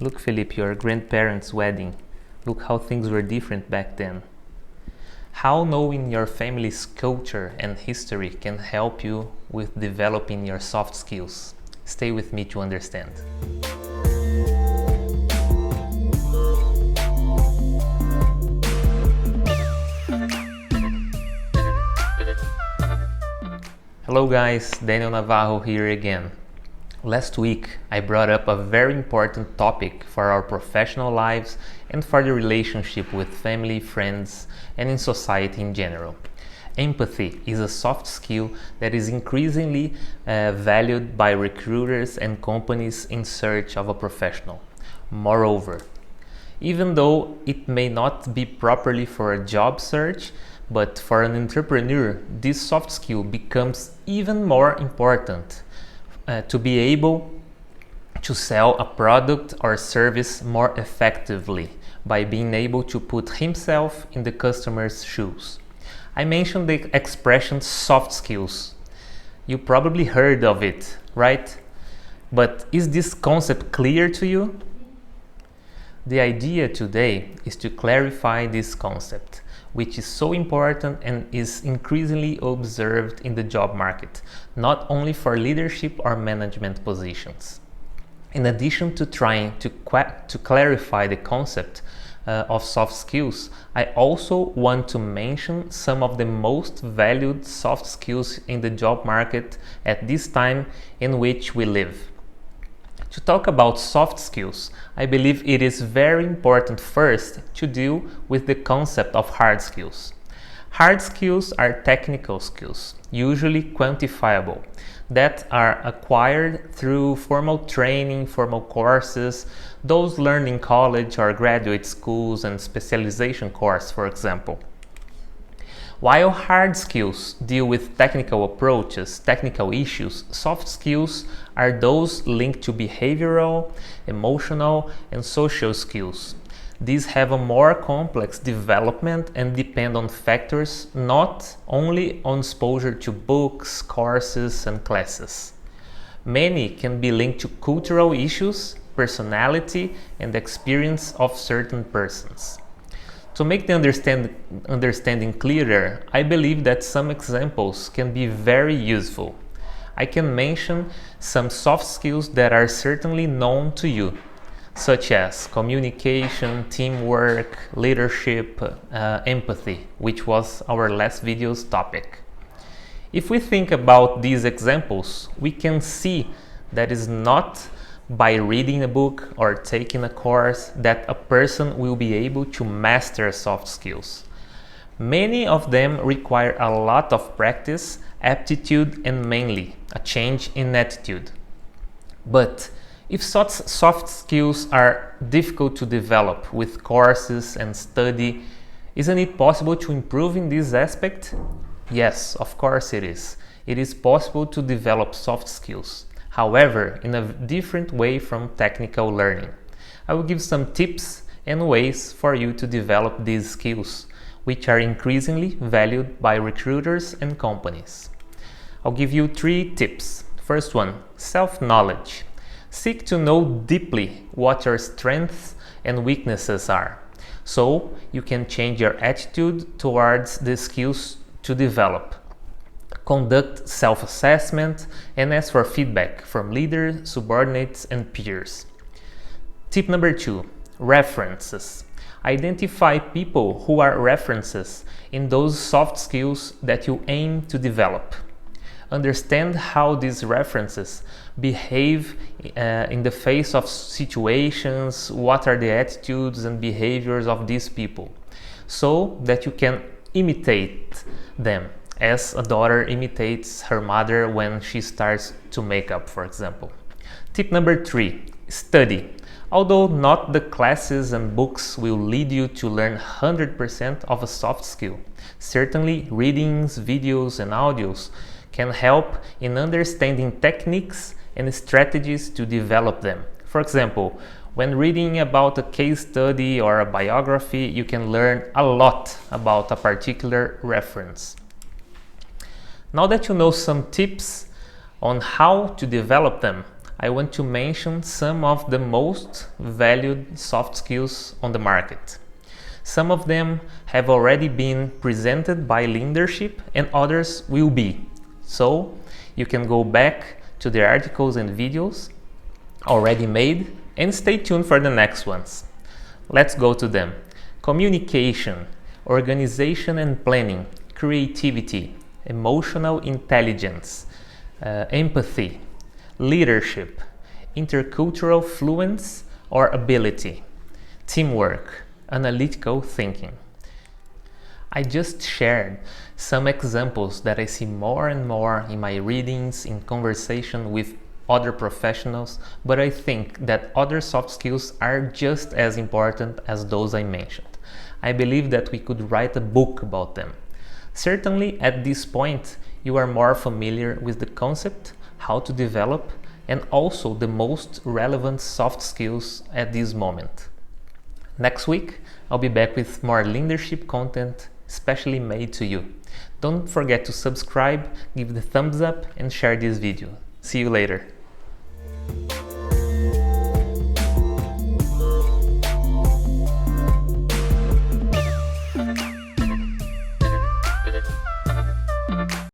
Look, Philip, your grandparents' wedding. Look how things were different back then. How knowing your family's culture and history can help you with developing your soft skills. Stay with me to understand. Hello guys, Daniel Navarro here again. Last week I brought up a very important topic for our professional lives and for the relationship with family, friends, and in society in general. Empathy is a soft skill that is increasingly valued by recruiters and companies in search of a professional. Moreover, even though it may not be properly for a job search, but for an entrepreneur, this soft skill becomes even more important to be able to sell a product or service more effectively by being able to put himself in the customer's shoes. I mentioned the expression soft skills. You probably heard of it, right? But is this concept clear to you? The idea today is to clarify this concept, which is so important and is increasingly observed in the job market, not only for leadership or management positions. In addition to trying to clarify the concept of soft skills, I also want to mention some of the most valued soft skills in the job market at this time in which we live. To talk about soft skills, I believe it is very important first to deal with the concept of hard skills. Hard skills are technical skills, usually quantifiable, that are acquired through formal training, formal courses, those learned in college or graduate schools and specialization course, for example. While hard skills deal with technical approaches, technical issues, soft skills are those linked to behavioral, emotional, and social skills. These have a more complex development and depend on factors not only on exposure to books, courses, and classes. Many can be linked to cultural issues, personality, and experience of certain persons. To make the understanding clearer, I believe that some examples can be very useful. I can mention some soft skills that are certainly known to you, such as communication, teamwork, leadership, empathy, which was our last video's topic. If we think about these examples, we can see that it's not by reading a book or taking a course that a person will be able to master soft skills. Many of them require a lot of practice, aptitude, and mainly a change in attitude. But if such soft skills are difficult to develop with courses and study, isn't it possible to improve in this aspect? Yes, of course it is. It is possible to develop soft skills. However, in a different way from technical learning. I will give some tips and ways for you to develop these skills, which are increasingly valued by recruiters and companies. I'll give you 3 tips. First one, self-knowledge. Seek to know deeply what your strengths and weaknesses are, so you can change your attitude towards the skills to develop. Conduct self-assessment and ask for feedback from leaders, subordinates, and peers. Tip number 2, references. Identify people who are references in those soft skills that you aim to develop. Understand how these references behave in the face of situations, what are the attitudes and behaviors of these people, so that you can imitate them, as a daughter imitates her mother when she starts to make up, for example. Tip number 3, study. Although not the classes and books will lead you to learn 100% of a soft skill, certainly readings, videos, and audios can help in understanding techniques and strategies to develop them. For example, when reading about a case study or a biography, you can learn a lot about a particular reference. Now that you know some tips on how to develop them, I want to mention some of the most valued soft skills on the market. Some of them have already been presented by Leandership and others will be. So you can go back to the articles and videos already made and stay tuned for the next ones. Let's go to them. Communication, organization and planning, creativity, emotional intelligence, empathy, leadership, intercultural fluence or ability, teamwork, analytical thinking. I just shared some examples that I see more and more in my readings, in conversation with other professionals, but I think that other soft skills are just as important as those I mentioned. I believe that we could write a book about them. Certainly at this point, you are more familiar with the concept, how to develop, and also the most relevant soft skills at this moment. Next week, I'll be back with more Leadership content specially made to you. Don't forget to subscribe, give the thumbs up and share this video. See you later.